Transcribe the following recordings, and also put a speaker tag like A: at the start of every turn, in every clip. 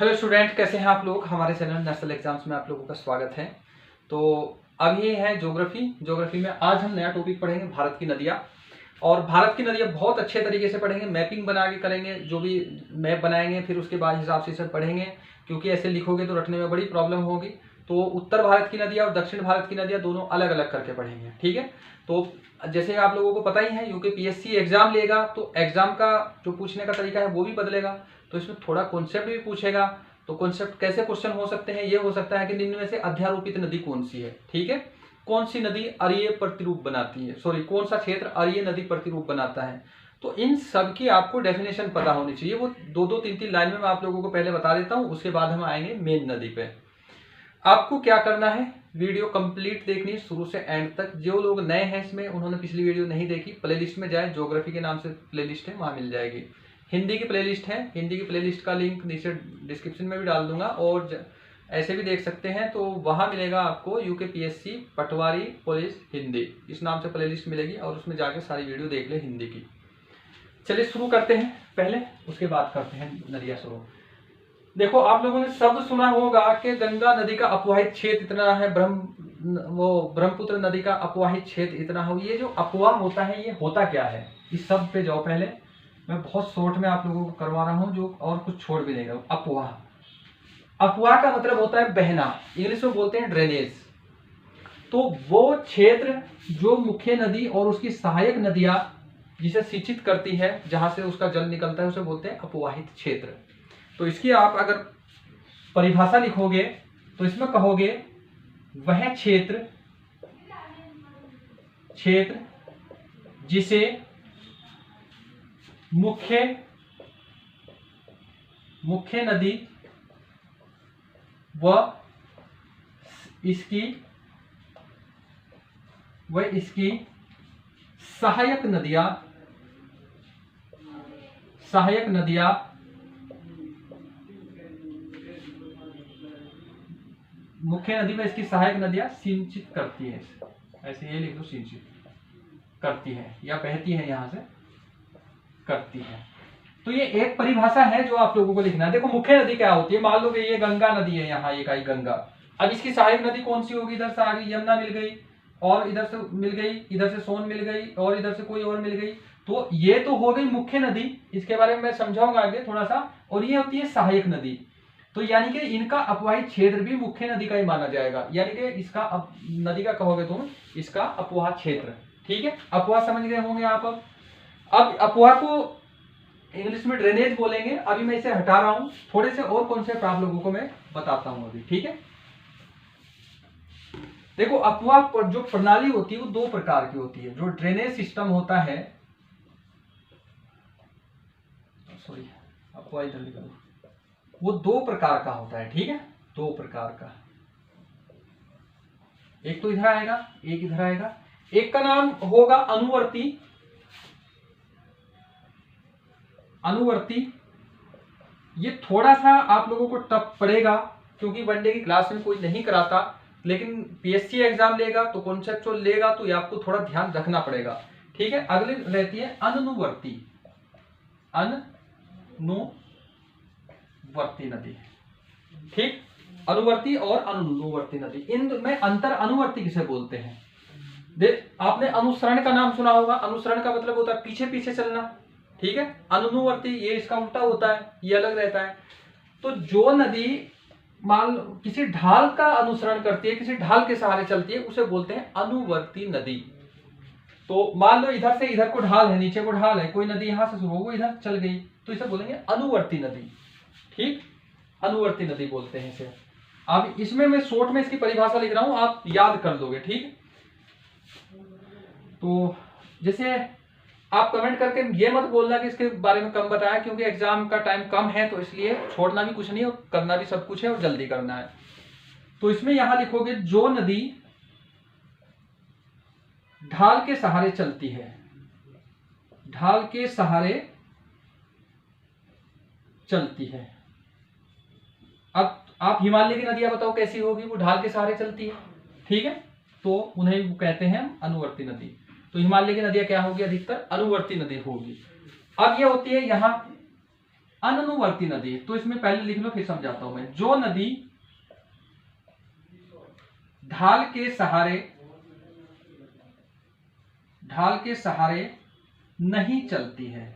A: Hello student, कैसे हैं आप लोग। हमारे चैनल नेशनल एग्जाम्स में आप लोगों का स्वागत है। तो अब ये है ज्योग्राफी में आज हम नया टॉपिक पढ़ेंगे, भारत की नदियाँ। और भारत की नदियाँ बहुत अच्छे तरीके से पढ़ेंगे, मैपिंग बना के करेंगे, जो भी मैप बनाएंगे फिर उसके बाद हिसाब से सब पढ़ेंगे, क्योंकि ऐसे लिखोगे तो रटने में बड़ी प्रॉब्लम होगी। तो उत्तर भारत की नदियाँ और दक्षिण भारत की नदियाँ दोनों अलग अलग करके पढ़ेंगे, ठीक है। तो जैसे आप लोगों को पता ही है, यूपीएससी एग्जाम लेगा तो एग्जाम का जो पूछने का तरीका है वो भी बदलेगा। तो इसमें थोड़ा कॉन्सेप्ट भी पूछेगा। तो कॉन्सेप्ट कैसे क्वेश्चन हो सकते हैं, ये हो सकता है कि निम्न में से अध्यारोपित नदी कौन सी है, ठीक है। कौन सी नदी अरीय प्रतिरूप बनाती है, सॉरी कौन सा क्षेत्र अरीय नदी प्रतिरूप बनाता है। तो इन सब की आपको डेफिनेशन पता होनी चाहिए। वो दो दो तीन तीन लाइन में मैं आप लोगों को पहले बता देता हूँ, उसके बाद हम आएंगे मेन नदी पे। आपको क्या करना है, वीडियो कंप्लीट देखनी शुरू से एंड तक। जो लोग नए हैं इसमें, उन्होंने पिछली वीडियो नहीं देखी, प्लेलिस्ट में जाए, ज्योग्राफी के नाम से प्लेलिस्ट है, वहां मिल जाएगी। हिंदी की प्लेलिस्ट है, हिंदी की प्लेलिस्ट का लिंक नीचे डिस्क्रिप्शन में भी डाल दूंगा, और ऐसे भी देख सकते हैं। तो वहां मिलेगा आपको यूकेपीएससी पटवारी पुलिस हिंदी, इस नाम से प्लेलिस्ट मिलेगी, और उसमें जाके सारी वीडियो देख ले हिंदी की। चलिए शुरू करते हैं पहले, उसके बाद करते हैं नदियाँ शुरू। देखो, आप लोगों ने शब्द सुना होगा कि गंगा नदी का अपवाहित क्षेत्र इतना है, ब्रह्मपुत्र नदी का अपवाहित क्षेत्र इतना है। ये जो अपवाह होता है, ये होता क्या है, इस शब्द पे जाओ पहले। मैं बहुत शॉर्ट में आप लोगों को करवा रहा हूं, जो और कुछ छोड़ भी देगा। अपवाह का मतलब होता है बहना, इंग्लिश में बोलते हैं ड्रेनेज। तो वो क्षेत्र जो मुख्य नदी और उसकी सहायक नदियां जिसे सिंचित करती है, जहां से उसका जल निकलता है, उसे बोलते हैं अपवाहित क्षेत्र। तो इसकी आप अगर परिभाषा लिखोगे तो इसमें कहोगे वह क्षेत्र जिसे मुख्य नदी व इसकी सहायक नदियां मुख्य नदी में इसकी सहायक नदियां सिंचित करती है। ऐसे ये लिख दो, सिंचित करती है या बहती है, यहां से करती है। तो ये एक परिभाषा है जो आप लोगों को लिखना है। देखो, मुख्य नदी क्या होती है, मान लो कि ये गंगा नदी है, यहाँ एक आई गंगा। अब इसकी सहायक नदी कौन सी होगी, इधर से आ गई यमुना मिल गई, और इधर से मिल गई, इधर से सोन मिल गई, और इधर से कोई और मिल गई। तो ये तो हो गई मुख्य नदी, इसके बारे में मैं समझाऊंगा आगे थोड़ा सा। और ये होती है सहायक नदी। तो यानी कि इनका अपवाहित क्षेत्र भी मुख्य नदी का ही माना जाएगा, यानी कि इसका नदी का कहोगे तुम, इसका अपवाह क्षेत्र, ठीक है। अपवाह समझ गए होंगे आप। अब अपवाह को इंग्लिश में ड्रेनेज बोलेंगे। अभी मैं इसे हटा रहा हूं, थोड़े से और कॉन्सेप्ट आप लोगों को मैं बताता हूं अभी, ठीक है। देखो, अपवाह पर जो प्रणाली होती है वो दो प्रकार की होती है। जो ड्रेनेज सिस्टम होता है, सॉरी अपवाह इधर निकालो, वो दो प्रकार का होता है, ठीक है। दो प्रकार का, एक तो इधर आएगा, एक इधर आएगा। एक का नाम होगा अनुवर्ती। ये थोड़ा सा आप लोगों को टफ पड़ेगा, क्योंकि वनडे की क्लास में कोई नहीं कराता, लेकिन पीएससी एग्जाम लेगा तो कॉन्सेप्चुअल लेगा, तो ये आपको थोड़ा ध्यान रखना पड़ेगा, ठीक है। अगली रहती है अनुवर्ती नदी, ठीक। अनुवर्ती और अनुवर्ती नदी, इनमें अंतर। अनुवर्ती किसे बोलते हैं, आपने अनुसरण का नाम सुना होगा। अनुसरण का मतलब होता है पीछे पीछे चलना, ठीक है। अनुवर्ती ये इसका उल्टा होता है, ये अलग रहता है। तो जो नदी मान लो किसी ढाल का अनुसरण करती है, किसी ढाल के सहारे चलती है, उसे बोलते हैं अनुवर्ती नदी। तो मान लो इधर से इधर को ढाल है, नीचे को ढाल है, कोई नदी यहां से शुरू हो इधर चल गई, तो इसे बोलेंगे अनुवर्ती नदी, ठीक। अनुवर्ती नदी बोलते हैं इसे। अब इसमें मैं शॉर्ट में इसकी परिभाषा लिख रहा हूं, आप याद कर लोगे, ठीक। तो जैसे आप कमेंट करके ये मत बोलना कि इसके बारे में कम बताया, क्योंकि एग्जाम का टाइम कम है, तो इसलिए छोड़ना भी कुछ नहीं और करना भी सब कुछ है, और जल्दी करना है। तो इसमें यहां लिखोगे जो नदी ढाल के सहारे चलती है, ढाल के सहारे चलती है। अब आप हिमालय की नदियां बताओ कैसी होगी, वो ढाल के सहारे चलती है, ठीक है। तो उन्हें कहते हैं अनुवर्ती नदी। तो हिमालय की नदियां क्या होगी, अधिकतर अनुवर्ती नदी होगी। अब ये होती है यहाँ अनुवर्ती नदी, तो इसमें पहले लिख लो फिर समझाता हूं मैं। जो नदी ढाल के सहारे नहीं चलती है,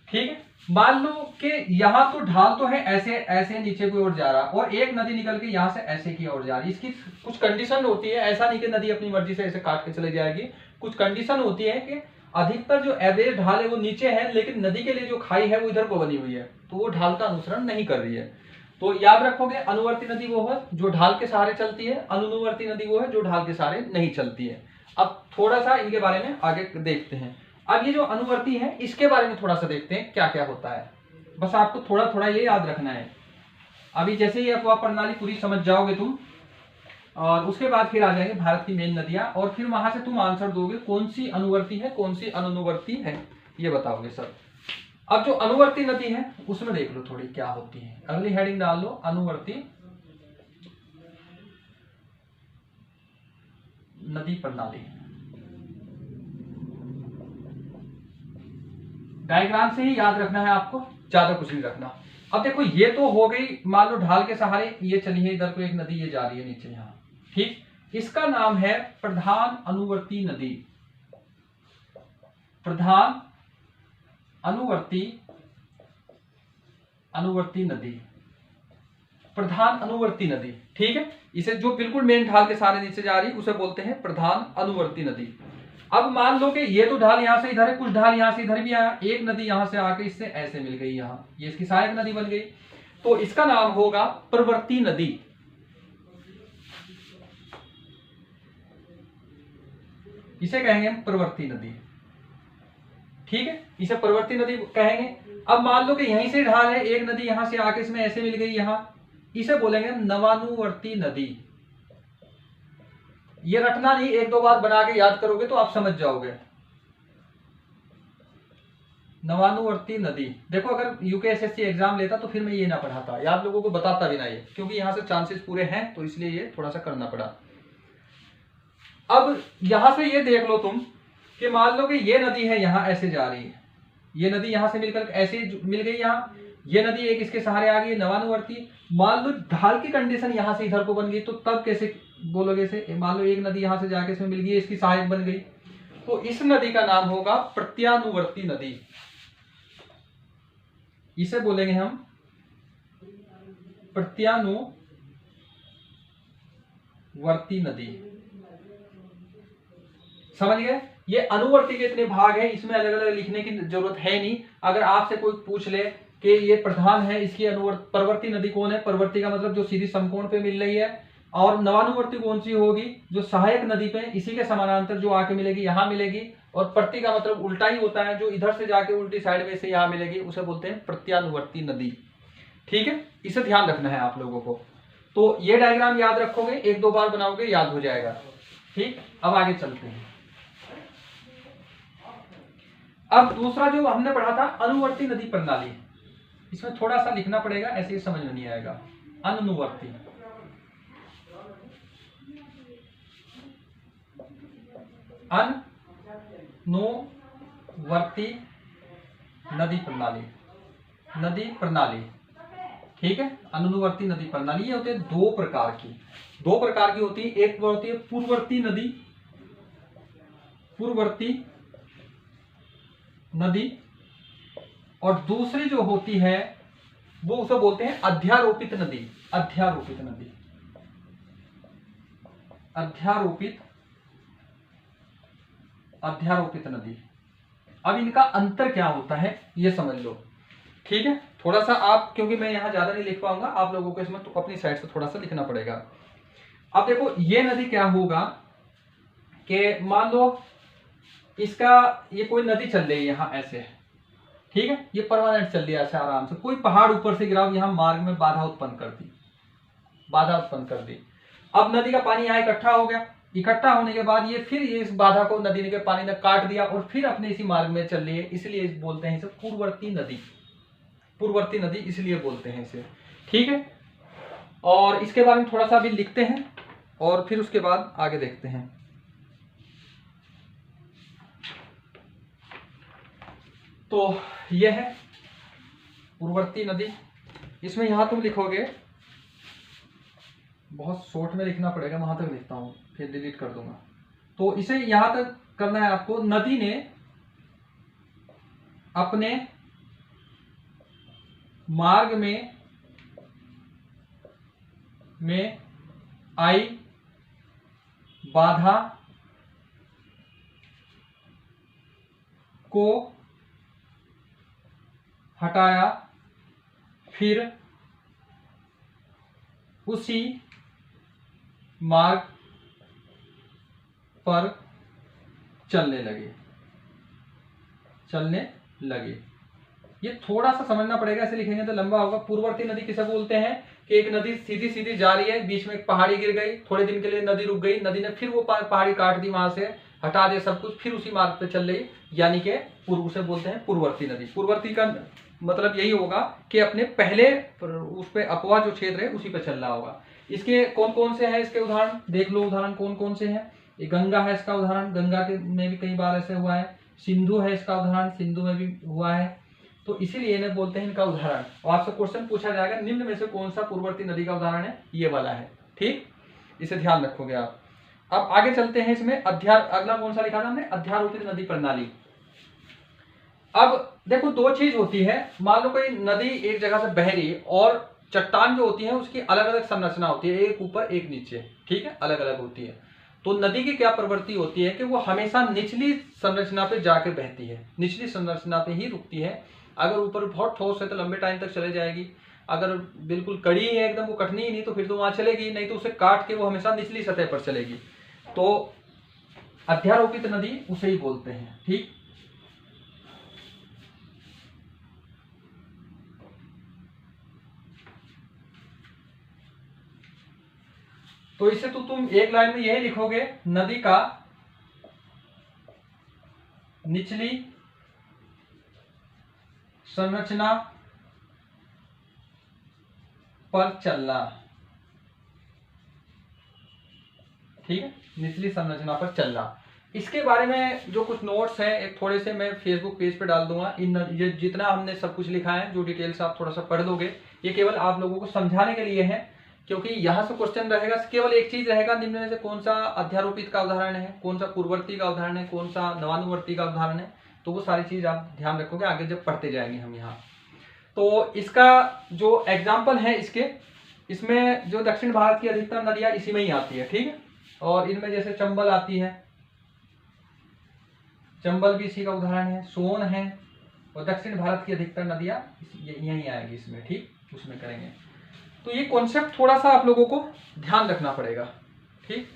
A: ठीक है। मान लो कि यहां तो ढाल तो है ऐसे ऐसे नीचे की ओर जा रहा, और एक नदी निकल के यहां से ऐसे की ओर जा रही। इसकी कुछ कंडीशन होती है, ऐसा नहीं कि नदी अपनी मर्जी से ऐसे काट के चले जाएगी। कुछ कंडीशन होती है कि अधिकतर जो एवरेज ढाल है वो नीचे है, लेकिन नदी के लिए जो खाई है वो इधर को बनी हुई है, तो वो ढाल का अनुसरण नहीं कर रही है। तो याद रखोगे, अनुवर्ती नदी वो है जो ढाल के सहारे चलती है, अनुवर्ती नदी वो है जो ढाल के सहारे नहीं चलती है। अब थोड़ा सा इनके बारे में आगे देखते हैं। अब ये जो अनुवर्ती है इसके बारे में थोड़ा सा देखते हैं क्या क्या होता है। बस आपको थोड़ा थोड़ा ये याद रखना है। अभी जैसे ही अपवाह प्रणाली पूरी समझ जाओगे तुम, और उसके बाद फिर आ जाएंगे भारत की मेन नदियां, और फिर वहां से तुम आंसर दोगे कौन सी अनुवर्ती है कौन सी अनुवर्ती है, ये बताओगे सब। अब जो अनुवर्ती नदी है उसमें देख लो थोड़ी क्या होती है। अगली हेडिंग डाल लो, अनुवर्ती नदी प्रणाली। डायग्राम से ही याद रखना है आपको, ज्यादा कुछ नहीं रखना। अब देखो ये तो हो गई, मान लो ढाल के सहारे ये चली है, इधर को एक नदी ये जा रही है नीचे यहाँ, ठीक। इसका नाम है प्रधान अनुवर्ती नदी। प्रधान अनुवर्ती नदी, प्रधान अनुवर्ती नदी, ठीक है। इसे जो बिल्कुल मेन ढाल के सहारे नीचे जा रही उसे बोलते हैं प्रधान अनुवर्ती नदी। अब मान लो कि ये तो ढाल यहां से इधर है, कुछ ढाल यहां से इधर भी आया, एक नदी यहां से आके इससे ऐसे मिल गई, यहां ये इसकी सहायक नदी बन गई, तो इसका नाम होगा प्रवर्ती नदी। इसे कहेंगे हम प्रवर्ती नदी, ठीक है, इसे प्रवर्ती नदी कहेंगे। अब मान लो कि यहीं से ढाल है, एक नदी यहां से आके इसमें ऐसे मिल गई यहां, इसे बोलेंगे हम नवानुवर्ती नदी। ये रटना नहीं, एक दो बार बना के याद करोगे तो आप समझ जाओगे। नवानुवर्ती नदी, देखो अगर यूकेएसएससी एग्जाम लेता तो फिर मैं ये ना पढ़ाता, या आप लोगों को बताता भी ना ये, क्योंकि यहां से चांसेस पूरे हैं, तो इसलिए ये थोड़ा सा करना पड़ा। अब यहां से ये देख लो तुम कि मान लो कि ये नदी है यहां ऐसे जा रही है, ये नदी यहां से मिलकर ऐसे मिल गई यहां, ये नदी एक इसके सहारे आ गई नवानुवर्ती। मान लो ढाल की कंडीशन यहां से इधर को बन गई, तो तब कैसे बोलोगे इसे। मान लो एक नदी यहां से जाके इसमें मिल गई, इसकी सहायक बन गई, तो इस नदी का नाम होगा प्रत्यानुवर्ती नदी। इसे बोलेंगे हम प्रत्यानुवर्ती नदी। समझ गए। ये अनुवर्ती के इतने भाग हैं, इसमें अलग अलग लिखने की जरूरत है नहीं। अगर आपसे कोई पूछ ले कि ये प्रधान है, इसकी प्रवर्ती नदी कौन है, प्रवर्ती का मतलब जो सीधी समकोण पे मिल रही है, और नवानुवर्ती कौन सी होगी, जो सहायक नदी पे इसी के समानांतर जो आके मिलेगी यहां मिलेगी, और प्रति का मतलब उल्टा ही होता है, जो इधर से जाके उल्टी साइड में से यहां मिलेगी, उसे बोलते हैं प्रत्यानुवर्ती नदी, ठीक है। इसे ध्यान रखना है आप लोगों को। तो ये डायग्राम याद रखोगे, एक दो बार बनाओगे याद हो जाएगा, ठीक। अब आगे चलते हैं। अब दूसरा जो हमने पढ़ा था अनुवर्ती नदी प्रणाली, इसमें थोड़ा सा लिखना पड़ेगा, ऐसे ही समझ में नहीं आएगा। अनुवर्ती अनुवर्ती नदी प्रणाली, ठीक है। अनुवर्ती नदी प्रणाली ये होती है दो प्रकार की होती है। एक होती है पूर्ववर्ती नदी, और दूसरी जो होती है वो उसे बोलते हैं अध्यारोपित नदी। अध्यारोपित नदी। अब इनका अंतर क्या होता है ये समझ लो, ठीक है। थोड़ा सा आप, क्योंकि मैं यहां ज्यादा नहीं लिख पाऊंगा, आप लोगों को इसमें तो अपनी साइड से थोड़ा सा लिखना पड़ेगा। अब देखो ये नदी क्या होगा कि मान लो इसका ये कोई नदी चल रही है यहां ऐसे, ठीक है, ये परमानेंट चल रही है ऐसे आराम से, कोई पहाड़ ऊपर से गिरा, यहां मार्ग में बाधा उत्पन्न कर दी। अब नदी का पानी यहाँ इकट्ठा हो गया, इकट्ठा होने के बाद ये फिर ये इस बाधा को नदी के पानी ने काट दिया और फिर अपने इसी मार्ग में चल रही है, इसलिए बोलते हैं इसे पूर्ववर्ती नदी इसलिए बोलते हैं इसे, ठीक है। और इसके बारे में थोड़ा सा भी लिखते हैं और फिर उसके बाद आगे देखते हैं। तो ये है पूर्ववर्ती नदी। इसमें यहाँ तुम लिखोगे, बहुत शॉर्ट में लिखना पड़ेगा, वहां तक लिखता हूँ फिर डिलीट कर दूंगा। तो इसे यहां तक करना है आपको। नदी ने अपने मार्ग में आई बाधा को हटाया, फिर उसी मार्ग पर चलने लगे। ये थोड़ा सा समझना पड़ेगा, ऐसे लिखेंगे तो लंबा होगा। पूर्ववर्ती नदी किसे बोलते हैं कि एक नदी सीधी सीधी जा रही है, बीच में एक पहाड़ी गिर गई, थोड़े दिन के लिए नदी रुक गई, नदी ने फिर वो पहाड़ी काट दी, वहां से हटा दिया सब कुछ, फिर उसी मार्ग पे चल रही, यानी कि पूर्व से बोलते हैं पूर्ववर्ती नदी। पूर्ववर्ती का मतलब यही होगा कि अपने पहले उस पे अपवा जो क्षेत्र है उसी पे चल रहा होगा। इसके कौन कौन से हैं इसके उदाहरण देख लो। उदाहरण कौन कौन से हैं? ये गंगा है इसका उदाहरण, गंगा के में भी कई बार ऐसे हुआ है। सिंधु है इसका उदाहरण, सिंधु में भी हुआ है। तो इसीलिए इन्हें बोलते हैं इनका उदाहरण। और आपसे क्वेश्चन पूछा जाएगा निम्न में से कौन सा पूर्ववर्ती नदी का उदाहरण है? ये वाला है। ठीक, इसे ध्यान रखोगे आप। अब आगे चलते हैं। इसमें अगला कौन सा लिखा था हमने? अध्यारोपित नदी प्रणाली। अब देखो दो चीज होती है। मान लो कोई नदी एक जगह से बह रही है और चट्टान जो होती है उसकी अलग अलग संरचना होती है, एक ऊपर एक नीचे, ठीक है, अलग अलग होती है। तो नदी की क्या प्रवृत्ति होती है कि वो हमेशा निचली संरचना पे जाके बहती है, निचली संरचना पे ही रुकती है। अगर ऊपर बहुत ठोस है तो लंबे टाइम तक चले जाएगी, अगर बिल्कुल कड़ी है एकदम, वो कटनी ही नहीं, तो फिर तो वहां चलेगी नहीं, तो उसे काट के वो हमेशा निचली सतह पर चलेगी। तो अध्यारोपित नदी उसे ही बोलते हैं। ठीक, तो इसे तो तुम एक लाइन में यही लिखोगे, नदी का निचली संरचना पर चलना। ठीक है, निचली संरचना पर चलना। इसके बारे में जो कुछ नोट्स हैं एक थोड़े से मैं फेसबुक पेज पे डाल दूंगा। ये जितना हमने सब कुछ लिखा है, जो डिटेल्स आप थोड़ा सा पढ़ लोगे, ये केवल आप लोगों को समझाने के लिए है, क्योंकि यहाँ से क्वेश्चन रहेगा, केवल एक चीज रहेगा, निम्न में से कौन सा अध्यारोपित का उदाहरण है, कौन सा पूर्ववर्ती का उदाहरण है, कौन सा नवानुवर्ती का उदाहरण है। तो वो सारी चीज आप ध्यान रखोगे आगे जब पढ़ते जाएंगे हम यहाँ। तो इसका जो एग्जाम्पल है इसमें जो दक्षिण भारत की अधिकतर नदियां इसी में ही आती है। ठीक है, और इनमें जैसे चंबल आती है, चंबल भी इसी का उदाहरण है, सोन है, और दक्षिण भारत की अधिकतर नदियां यहीं आएगी इसमें। ठीक, उसमें करेंगे। तो ये कॉन्सेप्ट थोड़ा सा आप लोगों को ध्यान रखना पड़ेगा। ठीक,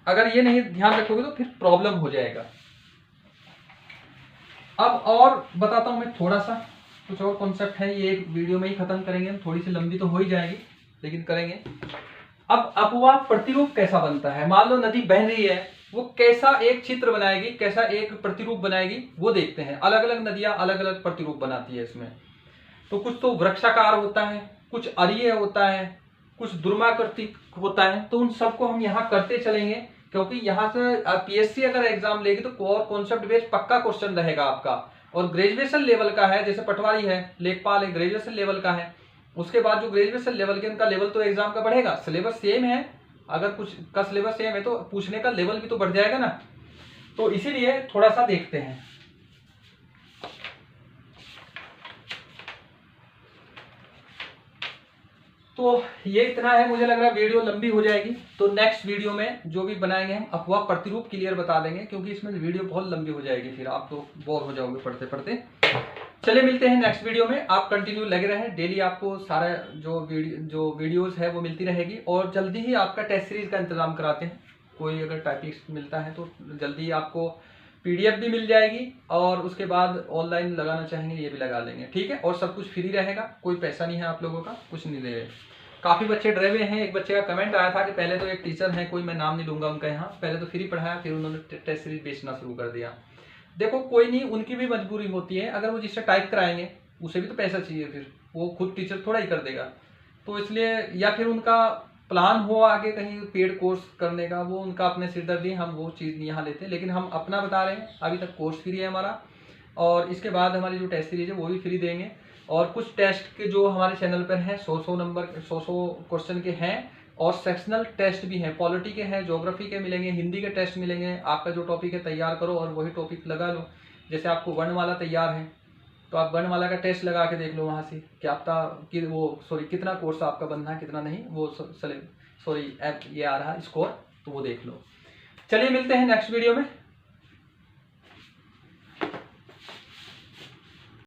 A: अगर ये नहीं ध्यान रखोगे तो फिर प्रॉब्लम हो जाएगा। अब और बताता हूं मैं थोड़ा सा, कुछ और कॉन्सेप्ट है, ये एक वीडियो में ही खत्म करेंगे, थोड़ी सी लंबी तो हो ही जाएगी लेकिन करेंगे। अब अपवाह प्रतिरूप कैसा बनता है? मान लो नदी बह रही है, वो कैसा एक चित्र बनाएगी, कैसा एक प्रतिरूप बनाएगी, वो देखते हैं। अलग अलग नदियां अलग अलग प्रतिरूप बनाती है इसमें। तो कुछ तो वृक्षाकार होता है, कुछ अरीय होता है, कुछ द्रुमाकृति होता है। तो उन सबको हम यहाँ करते चलेंगे, क्योंकि यहाँ से पीएससी अगर एग्जाम लेगी तो कोर कॉन्सेप्ट बेस्ड पक्का क्वेश्चन रहेगा आपका। और ग्रेजुएशन लेवल का है, जैसे पटवारी है, लेखपाल है, ग्रेजुएशन लेवल का है। उसके बाद जो ग्रेजुएशन लेवल के, उनका लेवल तो एग्जाम का बढ़ेगा। सिलेबस सेम है, अगर कुछ का सिलेबस सेम है तो पूछने का लेवल भी तो बढ़ जाएगा ना। तो इसीलिए थोड़ा सा देखते हैं। तो ये इतना है, मुझे लग रहा है वीडियो लंबी हो जाएगी। तो नेक्स्ट वीडियो में जो भी बनाएंगे हम अपवाह प्रतिरूप क्लियर बता देंगे, क्योंकि इसमें वीडियो बहुत लंबी हो जाएगी, फिर आप तो बोर हो जाओगे पढ़ते पढ़ते। चलिए मिलते हैं नेक्स्ट वीडियो में। आप कंटिन्यू लगे रहें, डेली आपको सारा जो वीडियोस है वो मिलती रहेगी। और जल्दी ही आपका टेस्ट सीरीज का इंतजाम कराते हैं। कोई अगर टॉपिक्स मिलता है तो जल्दी आपको पीडीएफ भी मिल जाएगी, और उसके बाद ऑनलाइन लगाना चाहेंगे ये भी लगा लेंगे। ठीक है, और सब कुछ फ्री रहेगा, कोई पैसा नहीं है आप लोगों का, कुछ नहीं दे रहे। काफ़ी बच्चे डरे हुए हैं। एक बच्चे का कमेंट आया था कि पहले तो एक टीचर हैं, कोई मैं नाम नहीं लूंगा उनका यहाँ, पहले तो फ्री पढ़ाया, फिर उन्होंने टेस्ट सीरीज बेचना शुरू कर दिया। देखो कोई नहीं, उनकी भी मजबूरी होती है। अगर वो जिससे टाइप कराएंगे उसे भी तो पैसा चाहिए, फिर वो खुद टीचर थोड़ा ही कर देगा। तो इसलिए, या फिर उनका प्लान हो आगे कहीं पेड कोर्स करने का, वो उनका अपने सिरदर्दी, हम वो चीज़ नहीं यहाँ लेते। लेकिन हम अपना बता रहे हैं, अभी तक कोर्स फ्री है हमारा। और इसके बाद हमारी जो टेस्ट सीरीज है वो भी फ्री देंगे। और कुछ टेस्ट के जो हमारे चैनल पर हैं 100 नंबर 100 क्वेश्चन के हैं, और सेक्शनल टेस्ट भी हैं, पॉलिटी के हैं, ज्योग्राफी के मिलेंगे, हिंदी के टेस्ट मिलेंगे। आपका जो टॉपिक है तैयार करो और वही टॉपिक लगा लो। जैसे आपको वर्णमाला तैयार है तो आप वर्णमाला का टेस्ट लगा के देख लो वहाँ से कि आपका कि वो सॉरी कितना कोर्स आपका बनना है कितना नहीं, वो सॉरी ये आ रहा स्कोर, तो वो देख लो। चलिए मिलते हैं नेक्स्ट वीडियो में।